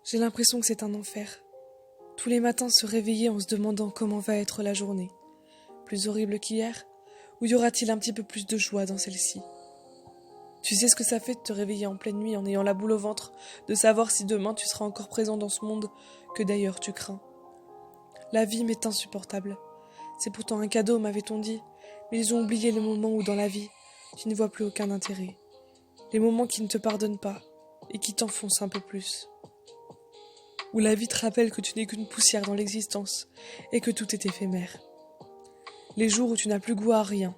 J'ai l'impression que c'est un enfer. Tous les matins se réveiller en se demandant comment va être la journée. Plus horrible qu'hier? Ou y aura-t-il un petit peu plus de joie dans celle-ci? Tu sais ce que ça fait de te réveiller en pleine nuit en ayant la boule au ventre, de savoir si demain tu seras encore présent dans ce monde que d'ailleurs tu crains. La vie m'est insupportable. C'est pourtant un cadeau, m'avait-on dit, mais ils ont oublié les moments où dans la vie, tu ne vois plus aucun intérêt. Les moments qui ne te pardonnent pas et qui t'enfoncent un peu plus. Où la vie te rappelle que tu n'es qu'une poussière dans l'existence et que tout est éphémère. Les jours où tu n'as plus goût à rien,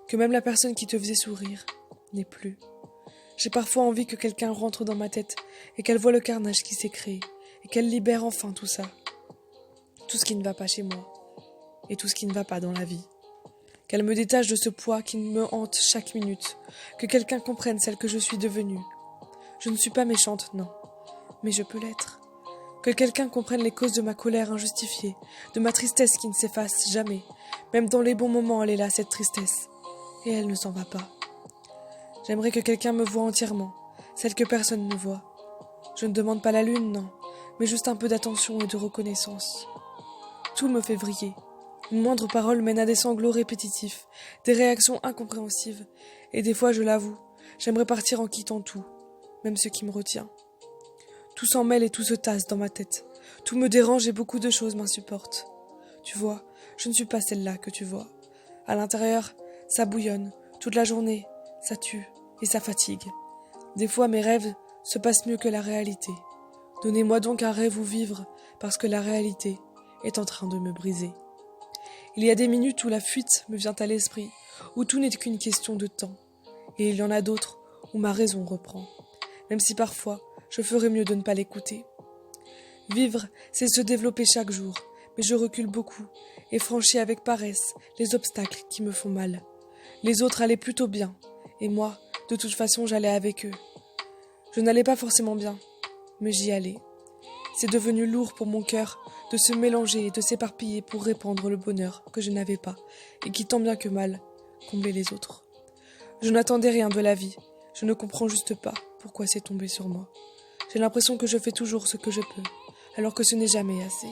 que même la personne qui te faisait sourire n'est plus. J'ai parfois envie que quelqu'un rentre dans ma tête et qu'elle voie le carnage qui s'est créé et qu'elle libère enfin tout ça. Tout ce qui ne va pas chez moi et tout ce qui ne va pas dans la vie. Qu'elle me détache de ce poids qui me hante chaque minute, que quelqu'un comprenne celle que je suis devenue. Je ne suis pas méchante, non, mais je peux l'être. Que quelqu'un comprenne les causes de ma colère injustifiée, de ma tristesse qui ne s'efface jamais. Même dans les bons moments, elle est là, cette tristesse. Et elle ne s'en va pas. J'aimerais que quelqu'un me voie entièrement, celle que personne ne voit. Je ne demande pas la lune, non, mais juste un peu d'attention et de reconnaissance. Tout me fait vriller. Une moindre parole mène à des sanglots répétitifs, des réactions incompréhensibles. Et des fois, je l'avoue, j'aimerais partir en quittant tout, même ce qui me retient. Tout s'en mêle et tout se tasse dans ma tête. Tout me dérange et beaucoup de choses m'insupportent. Tu vois, je ne suis pas celle-là que tu vois. À l'intérieur, ça bouillonne. Toute la journée, ça tue et ça fatigue. Des fois, mes rêves se passent mieux que la réalité. Donnez-moi donc un rêve où vivre, parce que la réalité est en train de me briser. Il y a des minutes où la fuite me vient à l'esprit, où tout n'est qu'une question de temps. Et il y en a d'autres où ma raison reprend. Même si parfois, je ferais mieux de ne pas l'écouter. Vivre, c'est se développer chaque jour, mais je recule beaucoup et franchis avec paresse les obstacles qui me font mal. Les autres allaient plutôt bien, et moi, de toute façon, j'allais avec eux. Je n'allais pas forcément bien, mais j'y allais. C'est devenu lourd pour mon cœur de se mélanger et de s'éparpiller pour répandre le bonheur que je n'avais pas et qui tant bien que mal comblait les autres. Je n'attendais rien de la vie, je ne comprends juste pas pourquoi c'est tombé sur moi. J'ai l'impression que je fais toujours ce que je peux, alors que ce n'est jamais assez.